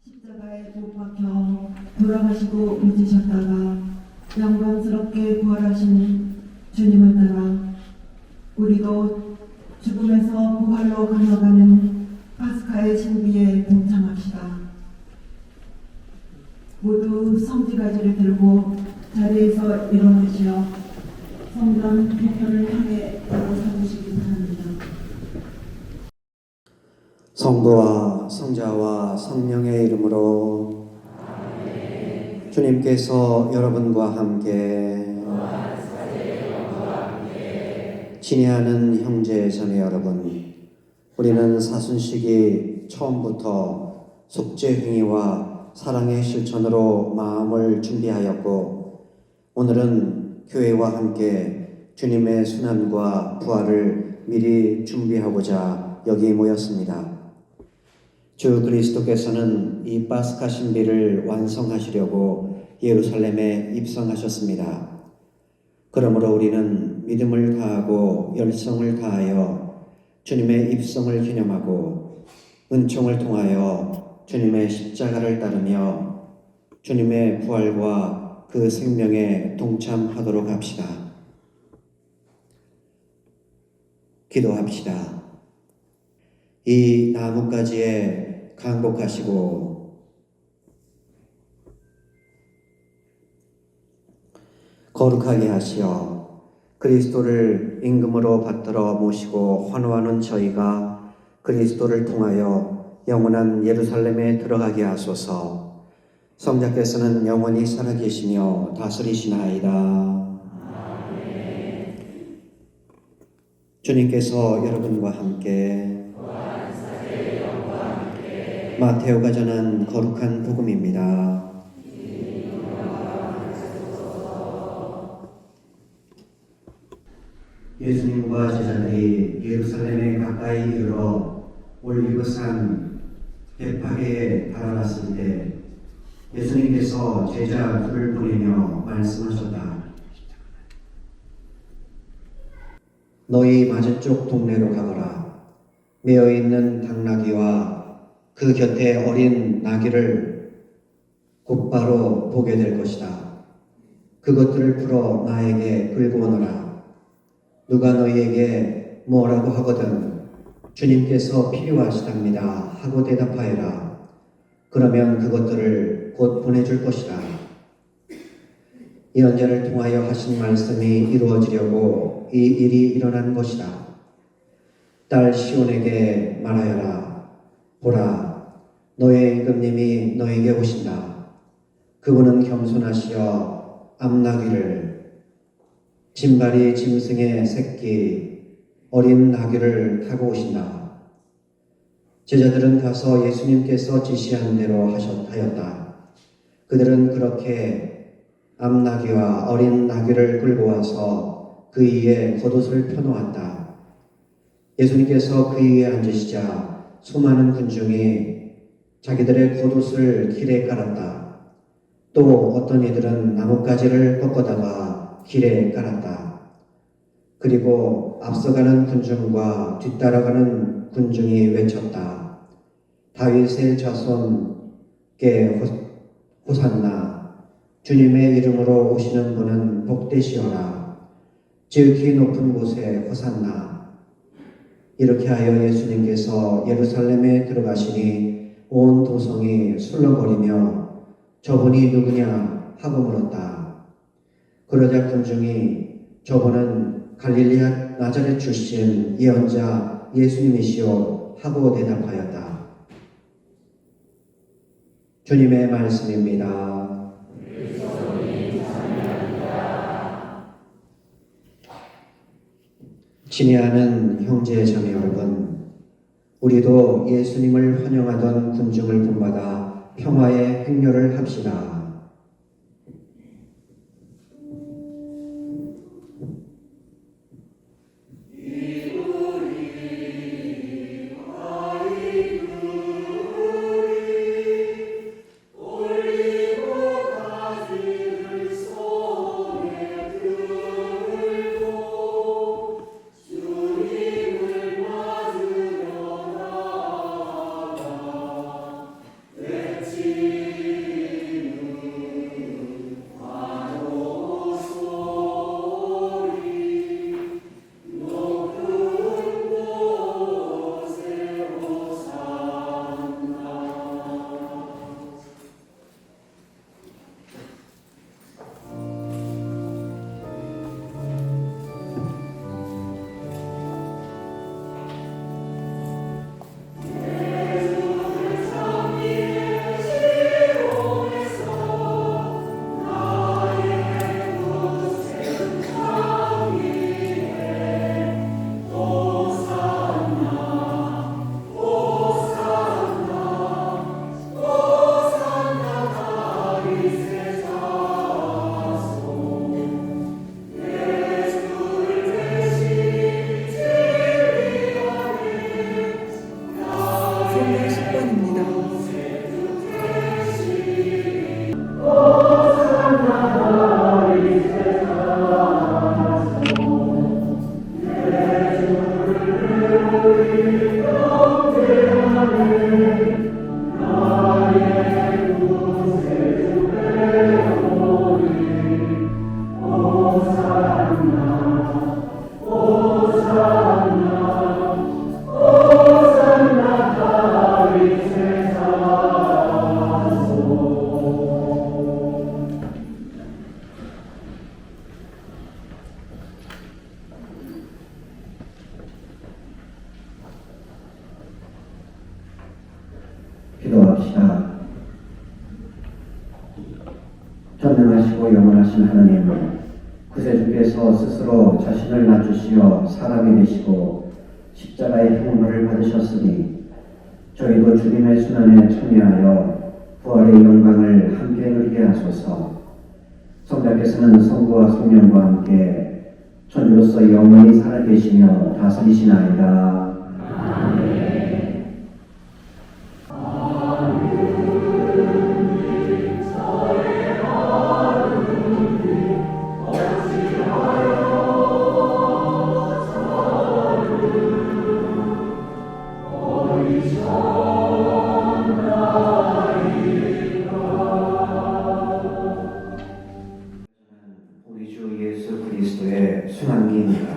십자가에 못 박혀 돌아가시고 잊으셨다가 영광스럽게 부활하신 주님을 따라 우리도 죽음에서 부활로 건너가는 파스카의 신비에 동참합시다. 모두 성지가지를 들고 자리에서 일어나시어 성전 대표를 향해 나아서주시기 바랍니다. 성부와 성자와 성령의 이름으로 아멘. 주님께서 여러분과 함께 친애하는 형제 자매 여러분, 우리는 사순식이 처음부터 속죄 행위와 사랑의 실천으로 마음을 준비하였고, 오늘은 교회와 함께 주님의 순환과 부활을 미리 준비하고자 여기 모였습니다. 주 그리스도께서는 이 파스카 신비를 완성하시려고 예루살렘에 입성하셨습니다. 그러므로 우리는 믿음을 다하고 열성을 다하여 주님의 입성을 기념하고 은총을 통하여 주님의 십자가를 따르며 주님의 부활과 그 생명에 동참하도록 합시다. 기도합시다. 이 나뭇가지에 강복하시고 거룩하게 하시어 그리스도를 임금으로 받들어 모시고 환호하는 저희가 그리스도를 통하여 영원한 예루살렘에 들어가게 하소서. 성자께서는 영원히 살아계시며 다스리시나이다. 주님께서 여러분과 함께 마테오가 전한 거룩한 복음입니다. 예수님과 제자들이 예루살렘에 가까이 이르러 올리브산 베파게에 달아났을 때 예수님께서 제자 둘을 보내며 말씀하셨다. 너희 맞은쪽 동네로 가거라. 메어있는 당나귀와 그 곁에 어린 나귀를 곧바로 보게 될 것이다. 그것들을 풀어 나에게 끌고 오너라. 누가 너희에게 뭐라고 하거든 주님께서 필요하시답니다 하고 대답하여라. 그러면 그것들을 곧 보내줄 것이다. 예언자를 통하여 하신 말씀이 이루어지려고 이 일이 일어난 것이다. 딸 시온에게 말하여라. 보라, 너의 임금님이 너에게 오신다. 그분은 겸손하시어 암나귀를, 짐발이 짐승의 새끼, 어린 나귀를 타고 오신다. 제자들은 가서 예수님께서 지시한 대로 하였다. 그들은 그렇게 암나귀와 어린 나귀를 끌고 와서 그 위에 겉옷을 펴놓았다. 예수님께서 그 위에 앉으시자 수많은 군중이 자기들의 겉옷을 길에 깔았다. 또 어떤 이들은 나뭇가지를 꺾어다가 길에 깔았다. 그리고 앞서가는 군중과 뒤따라가는 군중이 외쳤다. 다윗의 자손께 호산나, 주님의 이름으로 오시는 분은 복되시어라. 지극히 높은 곳에 호산나. 이렇게 하여 예수님께서 예루살렘에 들어가시니 온 도성이 술렁거리며 저분이 누구냐 하고 물었다. 그러자 군중이 저분은 갈릴리아 나자렛 출신 예언자 예수님이시오 하고 대답하였다. 주님의 말씀입니다. 친애하는 형제 자매 여러분, 우리도 예수님을 환영하던 군중을 본받아 평화의 행렬을 합시다. 기도합시다. 전능하시고 영원하신 하나님, 구세주께서 스스로 자신을 낮추시어 사람이 되시고 십자가의 형벌을 받으셨으니 저희도 주님의 순환에 참여하여 부활의 영광을 함께 누리게 하소서. 성자께서는 성부와 성령과 함께 천주로서 영원히 살아계시며 다스리시나이다. 우리 주 예수 그리스도의 순환기입니다.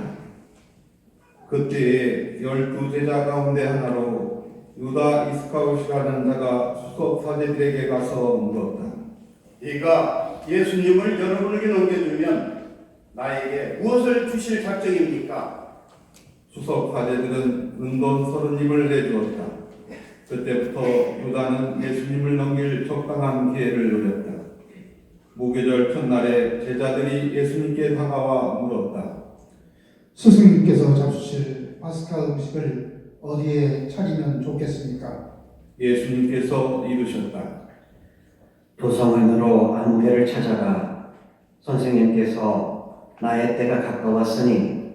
그때에 12제자 가운데 하나로 유다 이스카롯이라는 자가 수석 사제들에게 가서 물었다. 네가 예수님을 여러분에게 넘겨주면 나에게 무엇을 주실 작정입니까? 수석 사제들은 은돈 30입을 내주었다. 그때부터 유다는 예수님을 넘길 적당한 기회를 노렸다. 무교절 첫날에 제자들이 예수님께 다가와 물었다. 스승님께서 잡수실 파스카 음식을 어디에 차리면 좋겠습니까? 예수님께서 이르셨다. 도성은으로 안개를 찾아가 선생님께서 나의 때가 가까웠으니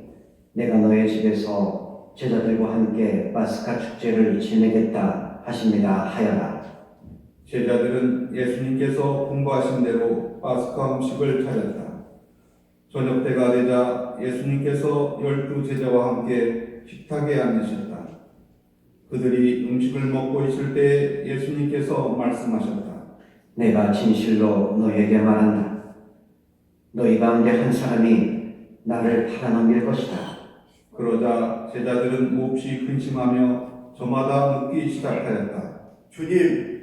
내가 너의 집에서 제자들과 함께 파스카 축제를 지내겠다 하십니다 하여라. 제자들은 예수님께서 공부하신 대로 파스카 음식을 차렸다. 저녁 때가 되자 예수님께서 12제자와 함께 식탁에 앉으셨다. 그들이 음식을 먹고 있을 때 예수님께서 말씀하셨다. 내가 진실로 너희에게 말한다. 너희 가운데 한 사람이 나를 팔아넘길 것이다. 그러자 제자들은 몹시 근심하며 저마다 묻기 시작하였다. 주님,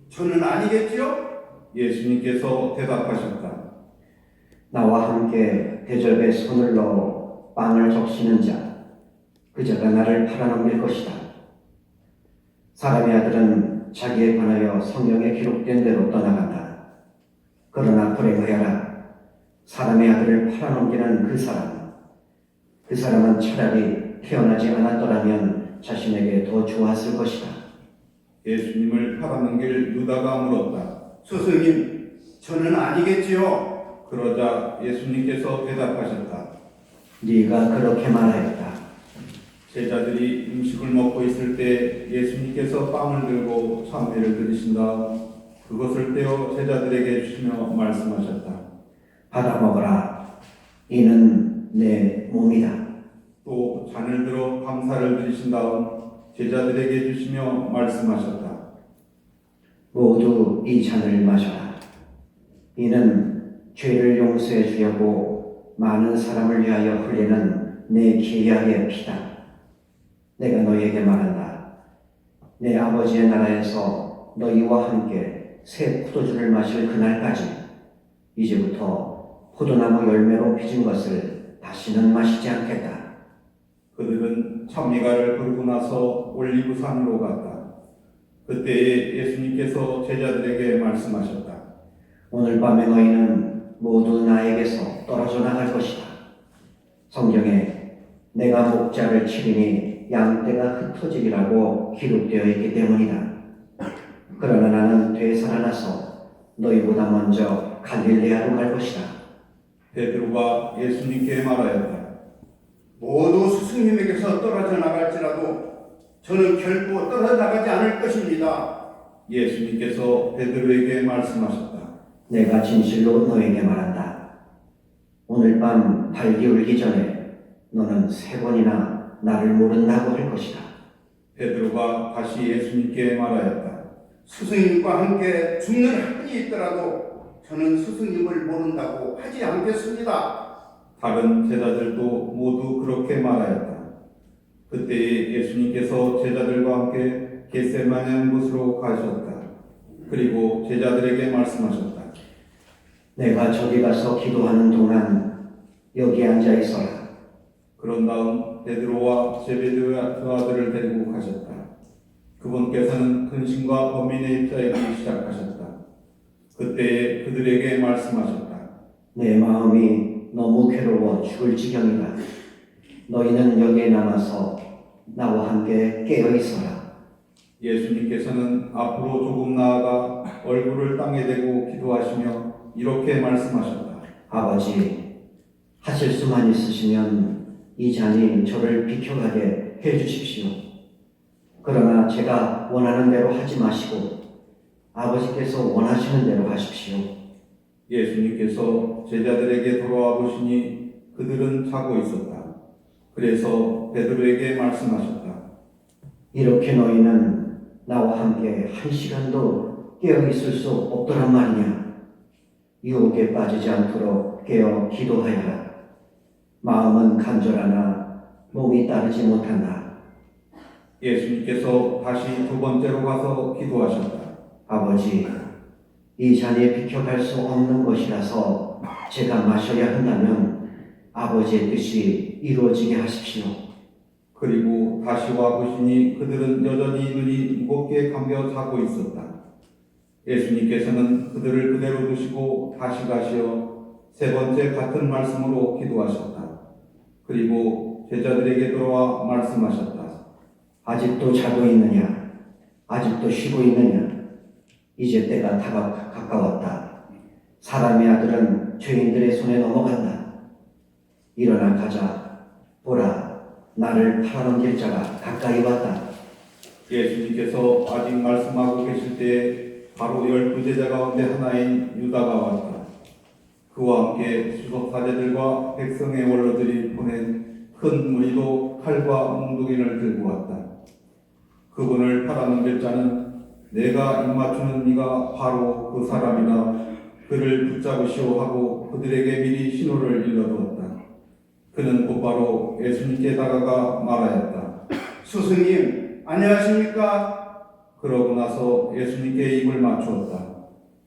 저는 아니겠지요? 예수님께서 대답하셨다. 나와 함께 대접에 손을 넣어 빵을 적시는 자, 그자가 나를 팔아넘길 것이다. 사람의 아들은 자기에 관하여 성경에 기록된 대로 떠나간다. 그러나 불행하여라. 사람의 아들을 팔아넘기는 그 사람은 차라리 태어나지 않았더라면 자신에게 더 좋았을 것이다. 예수님을 팔아넘길 유다가 물었다. 스승님, 저는 아니겠지요? 그러자 예수님께서 대답하셨다. 네가 그렇게 말하였다. 제자들이 음식을 먹고 있을 때 예수님께서 빵을 들고 찬미를 드리신 다음 그것을 떼어 제자들에게 주시며 말씀하셨다. 받아 먹어라. 이는 내 몸이다. 또 잔을 들어 감사를 드리신 다음 제자들에게 주시며 말씀하셨다. 모두 이 잔을 마셔라. 이는 죄를 용서해 주려고 많은 사람을 위하여 흘리는 내 기약의 피다. 내가 너희에게 말한다. 내 아버지의 나라에서 너희와 함께 새 포도주를 마실 그날까지 이제부터 포도나무 열매로 빚은 것을 다시는 마시지 않겠다. 그들은 찬미가를 부르고 나서 올리브산으로 갔다. 그때에 예수님께서 제자들에게 말씀하셨다. 오늘 밤에 너희는 모두 나에게서 떨어져 나갈 것이다. 성경에 내가 목자를 치리니 양떼가 흩어지리라고 기록되어 있기 때문이다. 그러나 나는 되살아나서 너희보다 먼저 갈릴레아로 갈 것이다. 베드로가 예수님께 말하였다. 모두 스승님에게서 떨어져 나갈지라도 저는 결코 떨어져 나가지 않을 것입니다. 예수님께서 베드로에게 말씀하셨다. 내가 진실로 너에게 말한다. 오늘 밤 달기 울기 전에 너는 3번이나 나를 모른다고 할 것이다. 베드로가 다시 예수님께 말하였다. 스승님과 함께 죽는 한이 있더라도 저는 스승님을 모른다고 하지 않겠습니다. 다른 제자들도 모두 그렇게 말하였다. 그때에 예수님께서 제자들과 함께 겟세마네 곳으로 가셨다. 그리고 제자들에게 말씀하셨다. 내가 저기 가서 기도하는 동안 여기 앉아 있어라. 그런 다음 베드로와 제베드의 두 아들을 데리고 가셨다. 그분께서는 근심과 고민에 휩싸이기 시작하셨다. 그때 그들에게 말씀하셨다. 내 마음이 너무 괴로워 죽을 지경이다. 너희는 여기에 남아서 나와 함께 깨어 있어라. 예수님께서는 앞으로 조금 나아가 얼굴을 땅에 대고 기도하시며 이렇게 말씀하셨다. 아버지, 하실 수만 있으시면 이 잔이 저를 비켜가게 해주십시오. 그러나 제가 원하는 대로 하지 마시고 아버지께서 원하시는 대로 하십시오. 예수님께서 제자들에게 돌아와 보시니 그들은 자고 있었다. 그래서 베드로에게 말씀하셨다. 이렇게 너희는 나와 함께 한 시간도 깨어 있을 수 없더란 말이냐. 유혹에 빠지지 않도록 깨어 기도하여라. 마음은 간절하나 몸이 따르지 못한다. 예수님께서 다시 두 번째로 가서 기도하셨다. 아버지, 이 잔이 비켜갈 수 없는 것이라서 제가 마셔야 한다면 아버지의 뜻이 이루어지게 하십시오. 그리고 다시 와 보시니 그들은 여전히 눈이 무겁게 감겨 자고 있었다. 예수님께서는 그들을 그대로 두시고 다시 가시어 세 번째 같은 말씀으로 기도하셨다. 그리고 제자들에게 돌아와 말씀하셨다. 아직도 자고 있느냐? 아직도 쉬고 있느냐? 이제 때가 가까웠다. 사람의 아들은 죄인들의 손에 넘어간다. 일어나 가자. 보라, 나를 팔아넘길 자가 가까이 왔다. 예수님께서 아직 말씀하고 계실 때 바로 12제자 가운데 하나인 유다가 왔다. 그와 함께 수석사제들과 백성의 원로들이 보낸 큰 무리도 칼과 몽둥이를 들고 왔다. 그분을 팔아넘길 자는 내가 입맞추는 이가 바로 그 사람이라 그를 붙잡으시오 하고 그들에게 미리 신호를 일러두었다. 그는 곧바로 예수님께 다가가 말하였다. 스승님, 안녕하십니까? 그러고 나서 예수님께 입을 맞추었다.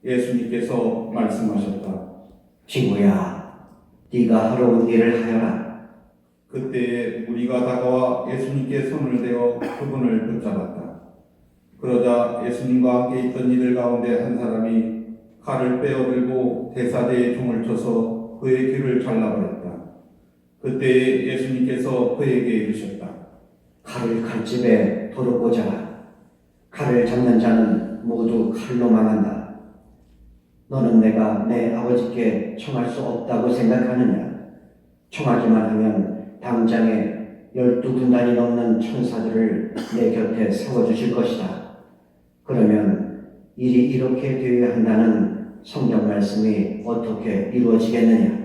예수님께서 말씀하셨다. 친구야, 네가 하러 온 일을 하여라. 그때에 무리가 다가와 예수님께 손을 대어 그분을 붙잡았다. 그러자 예수님과 함께 있던 이들 가운데 한 사람이 칼을 빼어들고 대사대에 종을 쳐서 그의 귀를 잘라버렸다. 그때에 예수님께서 그에게 이르셨다. 칼을 칼집에 도로 꽂아라. 칼을 잡는 자는 모두 칼로 망한다. 너는 내가 내 아버지께 청할 수 없다고 생각하느냐? 청하기만 하면 당장에 12군단이 넘는 천사들을 내 곁에 세워주실 것이다. 그러면 일이 이렇게 되어야 한다는 성경 말씀이 어떻게 이루어지겠느냐?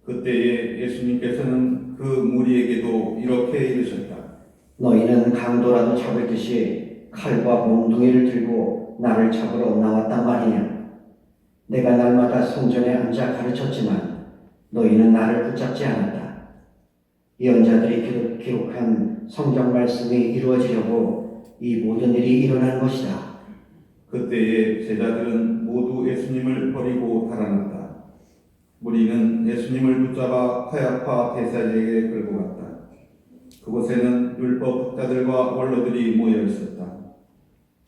그때에 예수님께서는 그 무리에게도 이렇게 이르셨다. 너희는 강도라도 잡을 듯이 칼과 몽둥이를 들고 나를 잡으러 나왔단 말이냐? 내가 날마다 성전에 앉아 가르쳤지만 너희는 나를 붙잡지 않았다. 예언자들이 기록한 성경 말씀이 이루어지려고 이 모든 일이 일어난 것이다. 그때에 제자들은 모두 예수님을 버리고 달아났다. 무리는 예수님을 붙잡아 카야파 대사에게 끌고 갔다. 그곳에는 율법 학자들과 원로들이 모여 있었다.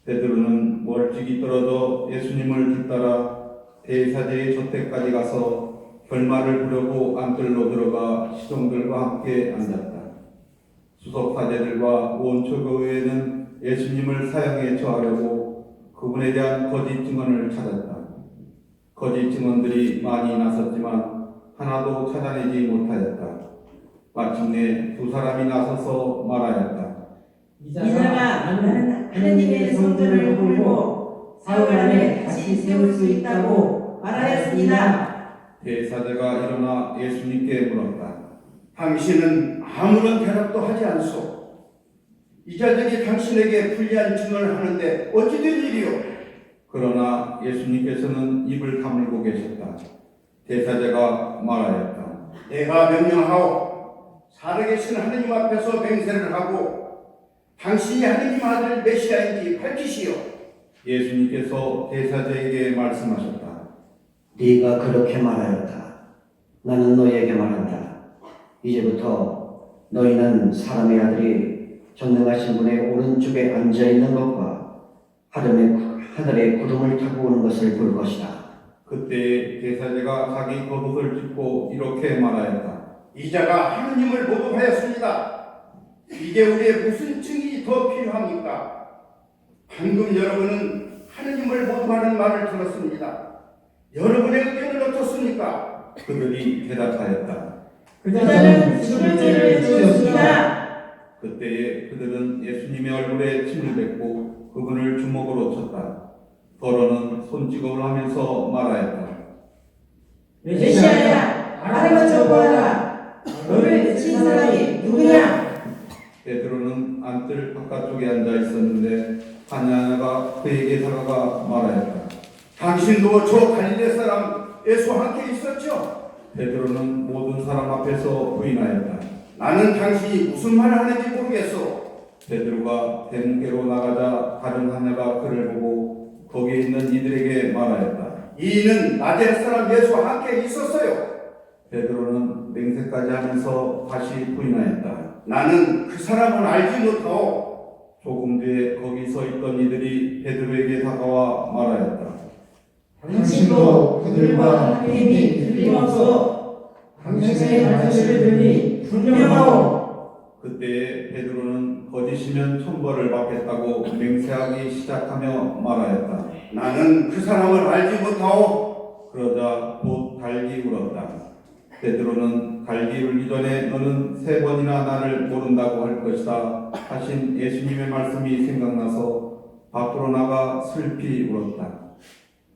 베드로는 멀찍이 떨어져 예수님을 뒤따라 대사제의 저택까지 가서 결말을 부려고 안뜰로 들어가 시종들과 함께 앉았다. 수석사제들과 온 초교회는 예수님을 사형에 처하려고 그분에 대한 거짓 증언을 찾았다. 거짓 증언들이 많이 나섰지만 하나도 찾아내지 못하였다. 마침내 두 사람이 나서서 말하였다. 이자가 하나님의 성전을 허물고 사흘 안에 다시 세울 수 있다고 말하였습니다. 대사제가 일어나 예수님께 물었다. 당신은 아무런 대답도 하지 않소. 이 자들이 당신에게 불리한 증언을 하는데 어찌 된 일이오? 그러나 예수님께서는 입을 다물고 계셨다. 대사제가 말하였다. 내가 명령하오. 살아계신 하느님 앞에서 맹세를 하고 당신이 하느님 아들 메시아인지 밝히시오. 예수님께서 대사제에게 말씀하셨다. 네가 그렇게 말하였다. 나는 너희에게 말한다. 이제부터 너희는 사람의 아들이 전능하신 분의 오른쪽에 앉아 있는 것과 하늘의 구름을 타고 오는 것을 볼 것이다. 그때 대사제가 자기 겉옷을 찢고 이렇게 말하였다. 이자가 하느님을 모독하였습니다. 이제 우리의 무슨 증이 더 필요합니까? 방금 여러분은 하느님을 모독하는 말을 들었습니다. 여러분의 의견은 어떻습니까? 그들이 대답하였다. 그자는 죽을 죄를 지었습니다. 그때에 그들은 예수님의 얼굴에 침을 뱉고 그분을 주먹으로 쳤다. 더러는 손짓을 하면서 말하였다. 메시아야, 말해봐 보아라. 너를 친 사람이 누구냐? 베드로는 안뜰 바깥쪽에 앉아 있었는데 하나가 그에게 다가가 말하였다. 당신도 저 갈릴리 사람 예수와 함께 있었죠? 베드로는 모든 사람 앞에서 부인하였다. 나는 당신이 무슨 말을 하는지 모르겠어. 베드로가 대문께로 나가자 다른 하나가 그를 보고 거기에 있는 이들에게 말하였다. 이는 나자렛 사람 예수와 함께 있었어요. 베드로는 맹세까지 하면서 다시 부인하였다. 나는 그 사람을 알지 못하오. 조금 뒤에 거기 서 있던 이들이 베드로에게 다가와 말하였다. 당신도 그들과 함께임이 틀림없어. 당신의 말씀을 들으니 분명하오. 그때 베드로는 거짓이면 천벌을 받겠다고 맹세하기 시작하며 말하였다. 나는 그 사람을 알지 못하오. 그러자 곧 달기 울었다. 베드로는 달기 울기 전에 너는 3번이나 나를 모른다고 할 것이다 하신 예수님의 말씀이 생각나서 밖으로 나가 슬피 울었다.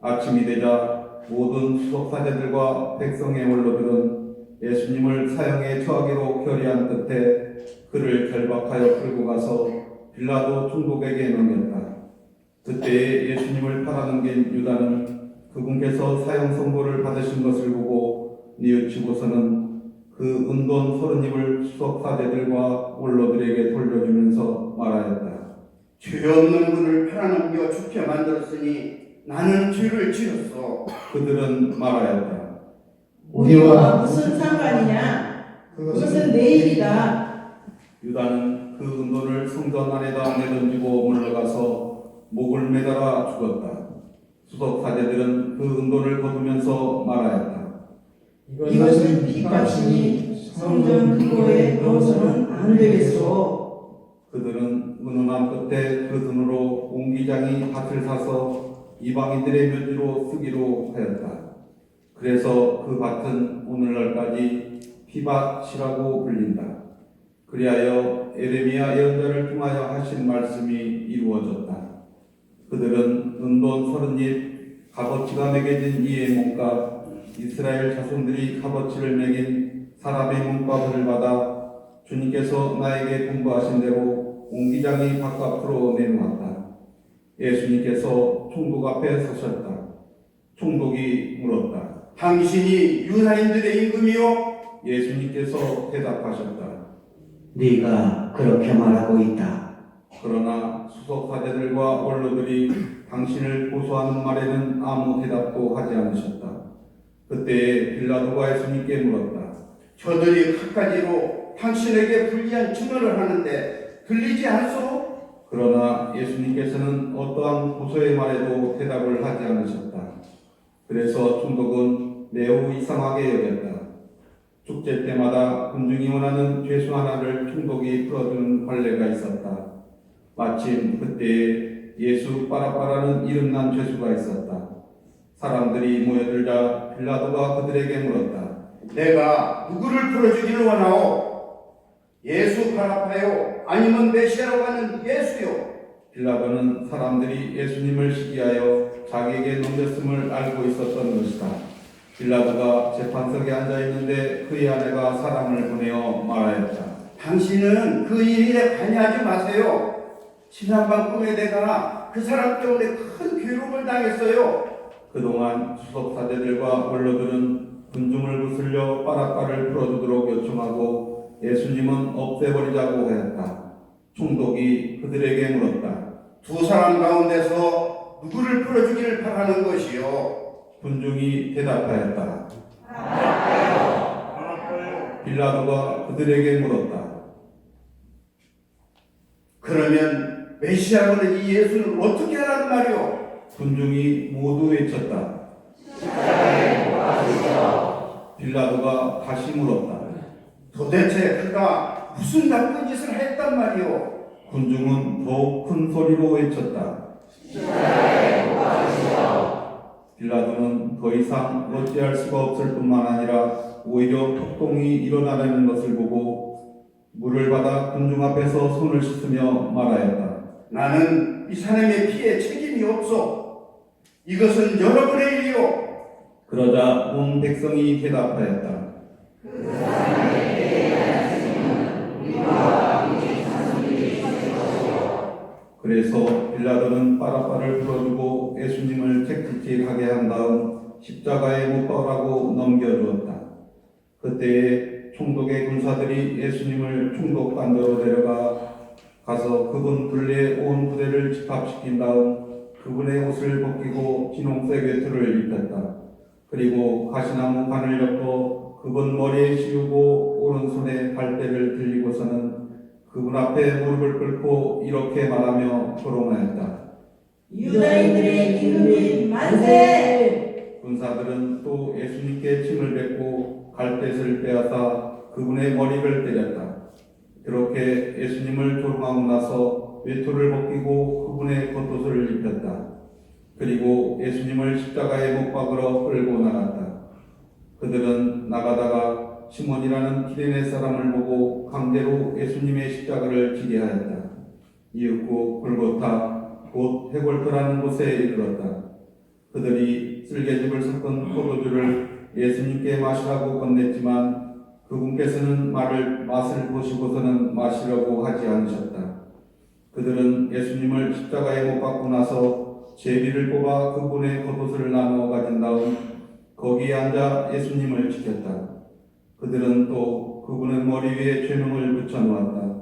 아침이 되자 모든 수석사제들과 백성의 원로들은 예수님을 사형에 처하기로 결의한 끝에 그를 결박하여 끌고 가서 빌라도 총독에게 넘겼다. 그때 예수님을 팔아넘긴 유다는 그분께서 사형 선고를 받으신 것을 보고 뉘우치고서는 그 은돈 30입을 수석사제들과 원로들에게 돌려주면서 말하였다. 죄 없는 분을 팔아넘겨 죽게 만들었으니 나는 죄를 지었어. 그들은 말하였다. 우리와 무슨 상관이냐? 그것은 내 일이다. 유다는 그 은돈을 성전 안에다 내던지고 물러가서 목을 매달아 죽었다. 수석사제들은 그 은돈을 거두면서 말하였다. 이것은 빚값이니 성전 근거에 넣어서는 안 되겠소. 그들은 은은함 끝에 그 돈으로 옹기장이 밭을 사서 이방인들의 묘지로 쓰기로 하였다. 그래서 그 밭은 오늘날까지 피밭이라고 불린다. 그리하여 에레미야 예언자를 통하여 하신 말씀이 이루어졌다. 그들은 은돈 30입 값어치가 매겨진 이의 몸값 이스라엘 자손들이 값어치를 매긴 사람의 몸값을 받아 주님께서 나에게 분부하신 대로 옹기장이 바깥으로 내놓았다. 예수님께서 총독 앞에 서셨다. 총독이 물었다. 당신이 유다인들의 임금이요? 예수님께서 대답하셨다. 네가 그렇게 말하고 있다. 그러나 수석사제들과 원로들이 당신을 고소하는 말에는 아무 대답도 하지 않으셨다. 그때 빌라도가 예수님께 물었다. 저들이 갖가지로 당신에게 불리한 증언을 하는데 들리지 않소? 그러나 예수님께서는 어떠한 고소의 말에도 대답을 하지 않으셨다. 그래서 총독은 매우 이상하게 여겼다. 축제 때마다 군중이 원하는 죄수 하나를 총독이 풀어주는 관례가 있었다. 마침 그때에 예수 바라바라는 이름난 죄수가 있었다. 사람들이 모여들자 빌라도가 그들에게 물었다. 내가 누구를 풀어주기를 원하오? 예수 바라파요? 아니면 메시아라고 하는 예수요? 빌라도는 사람들이 예수님을 시기하여 자기에게 넘겼음을 알고 있었던 것이다. 빌라도가 재판석에 앉아 있는데 그의 아내가 사람을 보내어 말하였다. 당신은 그 일에 관여하지 마세요. 지난밤 꿈에 내가 그 사람 때문에 큰 괴로움을 당했어요. 그동안 수석사제들과 원로들은 군중을 부슬려 바라바를 풀어주도록 요청하고 예수님은 없애버리자고 하였다. 총독이 그들에게 물었다. 두 사람 가운데서 누구를 풀어주기를 바라는 것이요? 군중이 대답하였다. 빌라도가 그들에게 물었다. 그러면 메시아는 이 예수는 어떻게 하라는 말이오? 군중이 모두 외쳤다. 빌라도가 다시 물었다. 도대체 그가 무슨 나쁜 짓을 했단 말이오? 군중은 더욱 큰 소리로 외쳤다. 빌라도는 더 이상 어찌할 수가 없을 뿐만 아니라 오히려 폭동이 일어나려는 것을 보고 물을 받아 군중 앞에서 손을 씻으며 말하였다. 나는 이 사람의 피에 책임이 없어. 이것은 여러분의 일이오. 그러자 온 백성이 대답하였다. 그래서 빌라도는 바라바를 풀어주고 예수님을 채찍질 하게 한 다음 십자가에 못 박으라고 넘겨주었다. 그때에 총독의 군사들이 예수님을 총독관저로 가서 그분 둘레에 온 부대를 집합시킨 다음 그분의 옷을 벗기고 진홍색 외투를 입혔다. 그리고 가시나무 관을 엮어 그분 머리에 씌우고 오른손에 갈대를 들리고서는 그분 앞에 무릎을 꿇고 이렇게 말하며 조롱하였다. 유다인들의 임금님 만세! 군사들은 또 예수님께 침을 뱉고 갈대를 빼앗아 그분의 머리를 때렸다. 그렇게 예수님을 조롱하고 나서 외투를 벗기고 그분의 겉옷을 입혔다. 그리고 예수님을 십자가에 못 박으러 끌고 나갔다. 그들은 나가다가 시몬이라는 기레네 사람을 보고 강제로 예수님의 십자가를 지게 하였다. 이윽고 골고타 곧 해골터라는 곳에 이르렀다. 그들이 쓸개즙을 섞은 포도주를 예수님께 마시라고 건넸지만 그분께서는 맛을 보시고서는 마시려고 하지 않으셨다. 그들은 예수님을 십자가에 못 박고 나서 제비를 뽑아 그분의 겉옷을 나누어 가진 다음 거기에 앉아 예수님을 지켰다. 그들은 또 그분의 머리 위에 죄명을 붙여놓았다.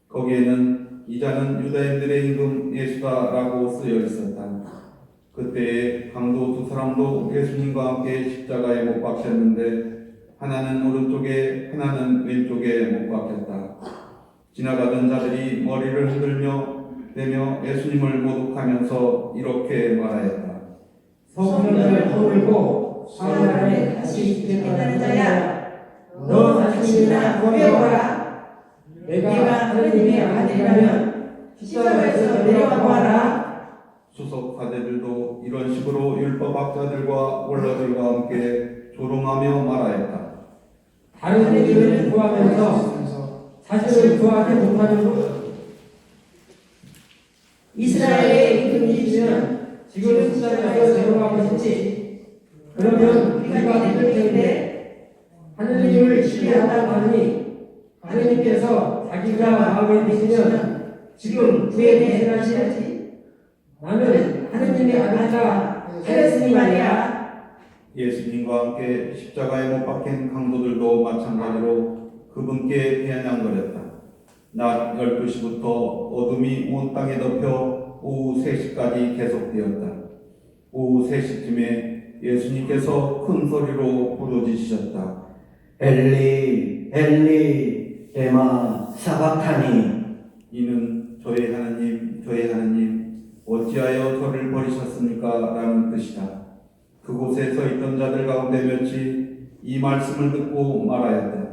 거기에는 이자는 유다인들의 임금 예수다라고 쓰여 있었다. 그때에 강도 두 사람도 예수님과 함께 십자가에 못 박혔는데 하나는 오른쪽에 하나는 왼쪽에 못 박혔다. 지나가던 자들이 머리를 흔들며 대며 예수님을 모독하면서 이렇게 말하였다. 성령을 허물고 사흘 다시 일어나는 자야, 너 자신이나 고려하라. 내가 하느님의 아들이라면 십자가에서 내려와 보아라. 수석 사제들도 이런 식으로 율법학자들과 원로들과 함께 조롱하며 말하였다. 다른 이들을 구하면서 자신을 구하지 못하는 이스라엘의 임금이시면 지금 십자가에서 내려가고 싶지. 그러면 우리가 믿을 텐데 하느님을 신뢰한다고 하니 하느님께서 자기가 마음에 드시면 지금 구해 대신하시지. 나는 하느님의 아들이라 하였으니 말이야. 예수님과 함께 십자가에 못 박힌 강도들도 마찬가지로 그분께 비아냥거렸다. 낮 12시부터 어둠이 온 땅에 덮여 오후 3시까지 계속되었다. 오후 3시쯤에 예수님께서 큰 소리로 부르짖으셨다. 엘리 엘리 레마 사박타니. 이는 저의 하나님 어찌하여 저를 버리셨습니까? 라는 뜻이다. 그곳에 서 있던 자들 가운데 몇이 이 말씀을 듣고 말하였다.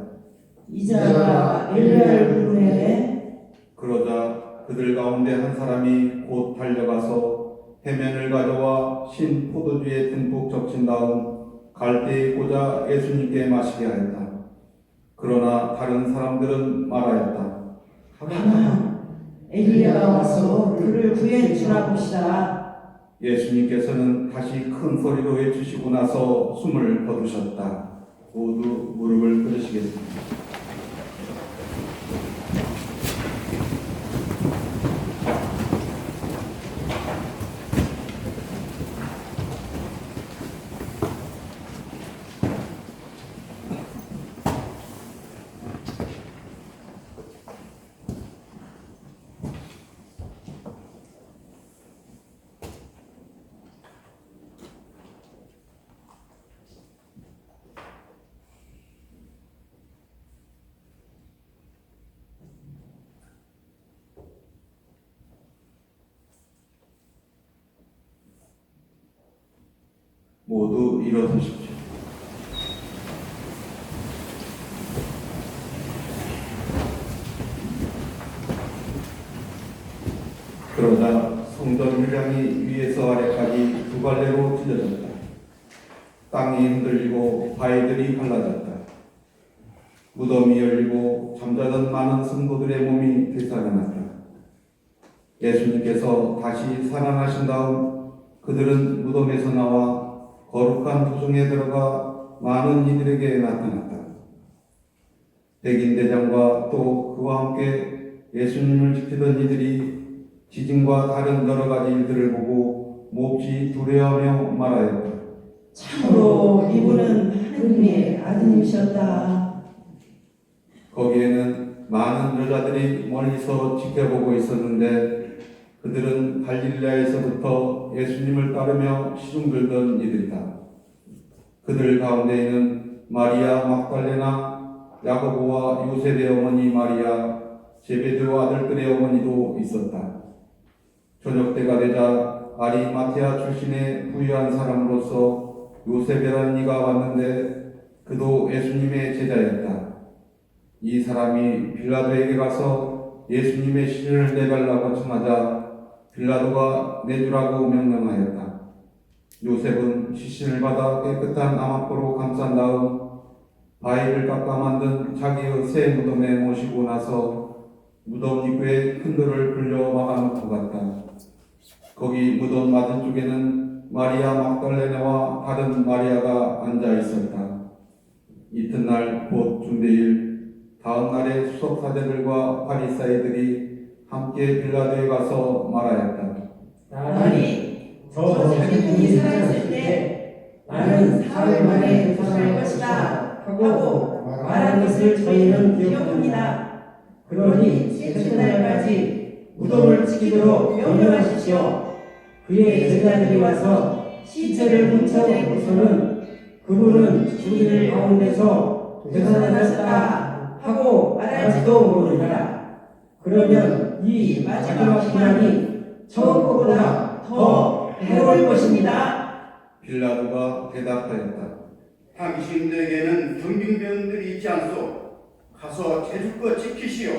이자가 엘리야를 부르네. 그러자 그들 가운데 한 사람이 곧 달려가서 해면을 가져와 신 포도주에 듬뿍 적신 다음 갈대에 꽂아 예수님께 마시게 하였다. 그러나 다른 사람들은 말하였다. 가만, 엘리야가 와서 그를 구해 주라 봅시다. 예수님께서는 다시 큰 소리로 외치시고 나서 숨을 거두셨다. 모두 무릎을 꿇으시겠습니다. 모두 일어서십시오. 그러자 성전 회장이 위에서 아래까지 두 갈래로 찢어졌다. 땅이 흔들리고 바위들이 갈라졌다. 무덤이 열리고 잠자던 많은 성도들의 몸이 되살아났다. 예수님께서 다시 살아나신 다음 그들은 무덤에서 나와 거룩한 도중에 들어가 많은 이들에게 나타났다. 백인대장과 또 그와 함께 예수님을 지키던 이들이 지진과 다른 여러 가지 일들을 보고 몹시 두려워하며 말하였다. 참으로 이분은 하느님의 아드님이셨다. 거기에는 많은 여자들이 멀리서 지켜보고 있었는데 그들은 갈릴레아에서부터 예수님을 따르며 시중 들던 이들이다. 그들 가운데에는 마리아 막달레나, 야고보와 요셉의 어머니 마리아, 제베드의 아들들의 어머니도 있었다. 저녁 때가 되자 아리마티아 출신의 부유한 사람으로서 요셉이라는 이가 왔는데 그도 예수님의 제자였다. 이 사람이 빌라도에게 가서 예수님의 시신을 내달라고 청하자 빌라도가 내주라고 명령하였다. 요셉은 시신을 받아 깨끗한 암압보로 감싼 다음 바위를 깎아 만든 자기의 새 무덤에 모시고 나서 무덤 입구에 큰 돌을 굴려 막아놓고 갔다. 거기 무덤 맞은쪽에는 마리아 막달레나와 다른 마리아가 앉아 있었다. 이튿날 곧 중대일 다음 날에 수석 사제들과 바리사이들이 함께 빌라도에 가서 말하였다. 나니 저 자기분이 살았을 때 나는 사흘 만에 부활할 것이다 하고 말한 것을 저희는 기억합니다. 그러니 셋째 날까지 무덤을 지키도록 명령하십시오. 그의 제자들이 와서 시체를 훔쳐보고서는 그분은 죽은 가운데서 되살아났다 하고 말할지도 모릅니다. 그러면 이 마지막 시간이 처음보다 더 해로울 것입니다. 빌라도가 대답하였다. 당신들에게는 경비병들이 있지 않소. 가서 제주껏 지키시오.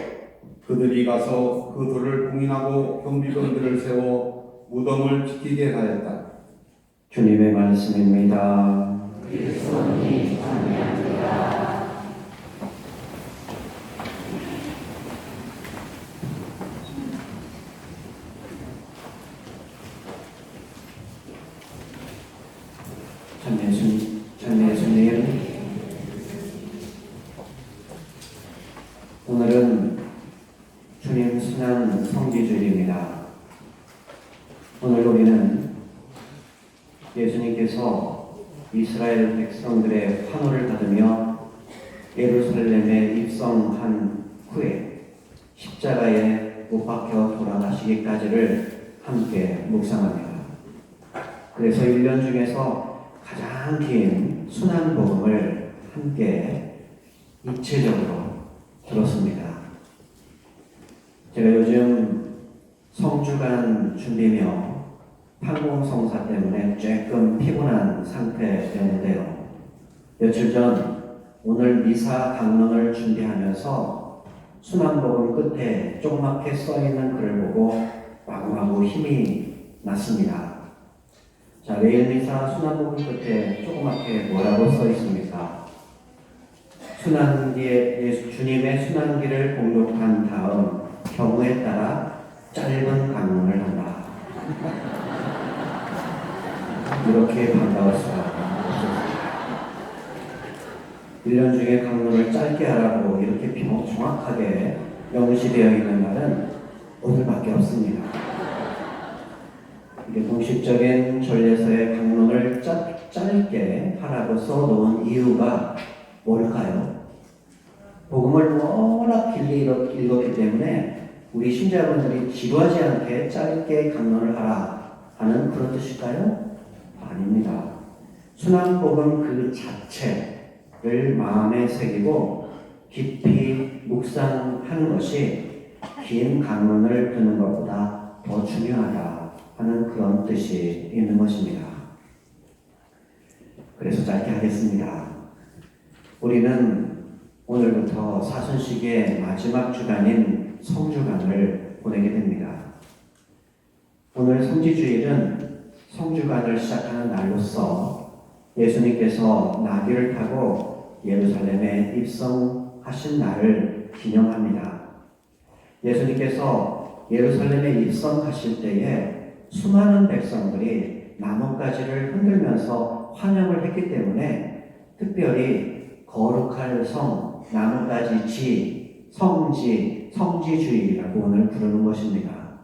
그들이 가서 그 돌을 봉인하고 경비병들을 세워 무덤을 지키게 하였다. 주님의 말씀입니다. 전 예수님, 오늘은 주님 순환 성지주일입니다. 오늘 우리는 예수님께서 이스라엘 백성들의 환호를 받으며 예루살렘에 입성한 후에 십자가에 못 박혀 돌아가시기까지를 함께 묵상합니다. 그래서 1년 중에서 가장 긴 순환복음을 함께 입체적으로 들었습니다. 제가 요즘 성주간 준비며 판공성사 때문에 조금 피곤한 상태였는데요. 며칠 전 오늘 미사 강론을 준비하면서 순환복음 끝에 조그맣게 써있는 글을 보고 마구마구 힘이 났습니다. 자, 내일 미사 순환복음 끝에 조그맣게 뭐라고 써 있습니까? 순환기에 주님의 순환기를 공독한 다음 경우에 따라 짧은 강론을 한다. 이렇게 반가울 수가 없었습니다. 1년 중에 강론을 짧게 하라고 이렇게 정확하게 명시되어 있는 날은 오늘밖에 없습니다. 이게 공식적인 전례서의 강론을 짧게 하라고 써놓은 이유가 뭘까요? 복음을 워낙 길게 읽었기 때문에 우리 신자분들이 지루하지 않게 짧게 강론을 하라 하는 그런 뜻일까요? 아닙니다. 순환복음 그 자체를 마음에 새기고 깊이 묵상하는 것이 긴 강론을 듣는 것보다 더 중요하다 하는 그런 뜻이 있는 것입니다. 그래서 짧게 하겠습니다. 우리는 오늘부터 사순식의 마지막 주간인 성주간을 보내게 됩니다. 오늘 성지주일은 성주간을 시작하는 날로서 예수님께서 나귀를 타고 예루살렘에 입성하신 날을 기념합니다. 예수님께서 예루살렘에 입성하실 때에 수많은 백성들이 나뭇가지를 흔들면서 환영을 했기 때문에 특별히 거룩할 성, 나뭇가지 지, 성지, 성지주일이라고 오늘 부르는 것입니다.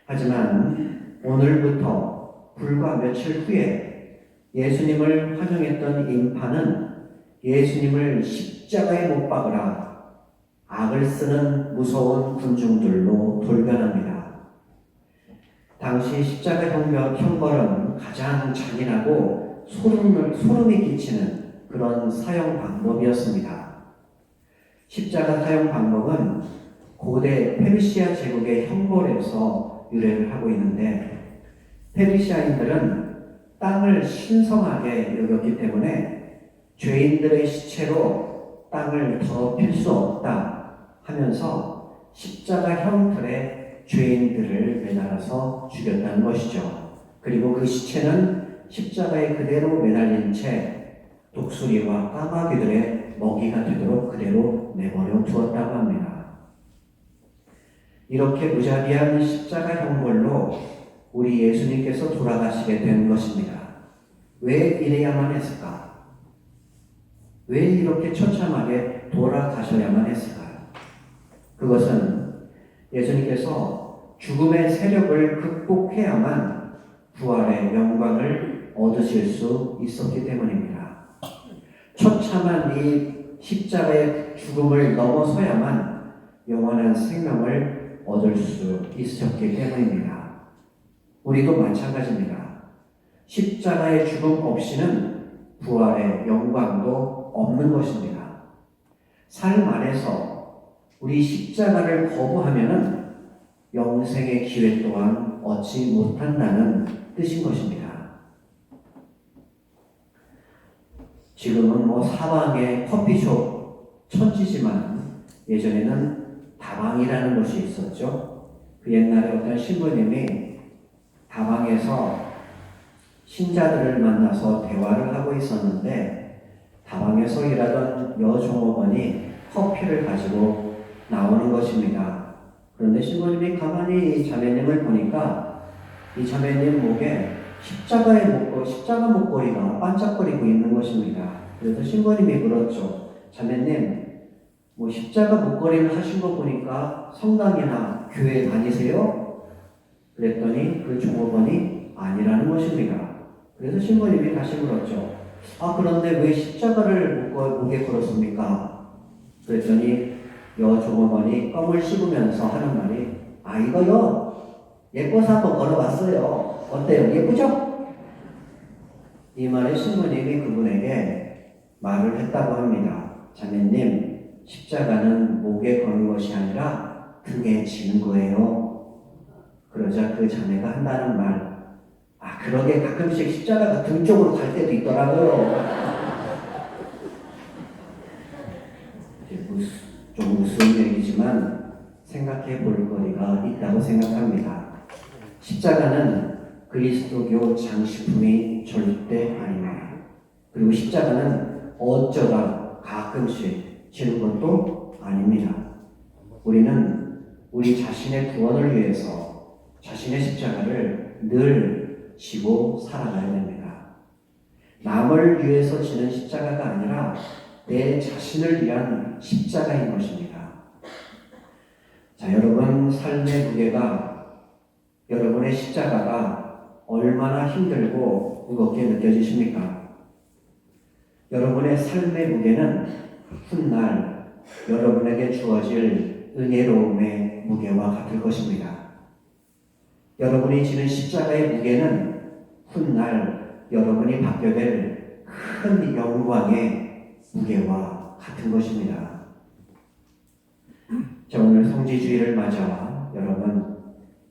하지만 오늘부터 불과 며칠 후에 예수님을 환영했던 인파는 예수님을 십자가에 못 박으라 악을 쓰는 무서운 군중들로 돌변합니다. 당시 십자가 형벌은 가장 잔인하고 소름이 끼치는 그런 사형 방법이었습니다. 십자가 사형 방법은 고대 페르시아 제국의 형벌에서 유래를 하고 있는데 페르시아인들은 땅을 신성하게 여겼기 때문에 죄인들의 시체로 땅을 더럽힐 수 없다 하면서 십자가 형틀에 죄인들을 매달아서 죽였다는 것이죠. 그리고 그 시체는 십자가에 그대로 매달린 채 독수리와 까마귀들의 먹이가 되도록 그대로 내버려 두었다고 합니다. 이렇게 무자비한 십자가 형벌로 우리 예수님께서 돌아가시게 된 것입니다. 왜 이래야만 했을까? 왜 이렇게 처참하게 돌아가셔야만 했을까요? 그것은 예수님께서 죽음의 세력을 극복해야만 부활의 영광을 얻으실 수 있었기 때문입니다. 처참한 이 십자가의 죽음을 넘어서야만 영원한 생명을 얻을 수 있었기 때문입니다. 우리도 마찬가지입니다. 십자가의 죽음 없이는 부활의 영광도 없는 것입니다. 삶 안에서 우리 십자가를 거부하면은 영생의 기회 또한 얻지 못한다는 뜻인 것입니다. 지금은 사방에 커피숍 천지지만 예전에는 다방이라는 것이 있었죠. 그 옛날에 어떤 신부님이 다방에서 신자들을 만나서 대화를 하고 있었는데 다방에서 일하던 여종업원이 커피를 가지고 나오는 것입니다. 그런데 신부님이 가만히 이 자매님을 보니까 이 자매님 목에 십자가 목걸이가 반짝거리고 있는 것입니다. 그래서 신부님이 물었죠. 자매님, 십자가 목걸이를 하신 거 보니까 성당이나 교회 다니세요? 그랬더니 그 종업원이 아니라는 것입니다. 그래서 신부님이 다시 물었죠. 그런데 왜 십자가를 목에 걸었습니까? 그랬더니 여종업원이 껌을 씹으면서 하는 말이 이거요 예뻐서 한번 걸어봤어요. 어때요? 예쁘죠? 이 말에 신부님이 그분에게 말을 했다고 합니다. 자매님, 십자가는 목에 거는 것이 아니라 등에 지는 거예요. 그러자 그 자매가 한다는 말, 그러게 가끔씩 십자가가 등 쪽으로 갈 때도 있더라고요. 좀 우스운 얘기지만 생각해 볼 거리가 있다고 생각합니다. 십자가는 그리스도교 장식품이 절대 아닙니다. 그리고 십자가는 어쩌다 가끔씩 지는 것도 아닙니다. 우리는 우리 자신의 구원을 위해서 자신의 십자가를 늘 지고 살아가야 됩니다. 남을 위해서 지는 십자가가 아니라 내 자신을 위한 십자가인 것입니다. 자, 여러분 삶의 무게가, 여러분의 십자가가 얼마나 힘들고 무겁게 느껴지십니까? 여러분의 삶의 무게는 훗날 여러분에게 주어질 은혜로움의 무게와 같을 것입니다. 여러분이 지는 십자가의 무게는 훗날 여러분이 받게 될 큰 영광의 무게와 같은 것입니다. 자, 오늘 성지주의를 맞아 여러분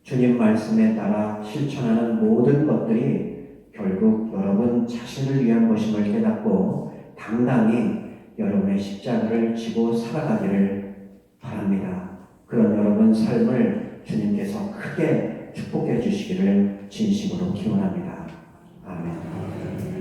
주님 말씀에 따라 실천하는 모든 것들이 결국 여러분 자신을 위한 것임을 깨닫고 당당히 여러분의 십자가를 지고 살아가기를 바랍니다. 그런 여러분 삶을 주님께서 크게 축복해 주시기를 진심으로 기원합니다. 아멘.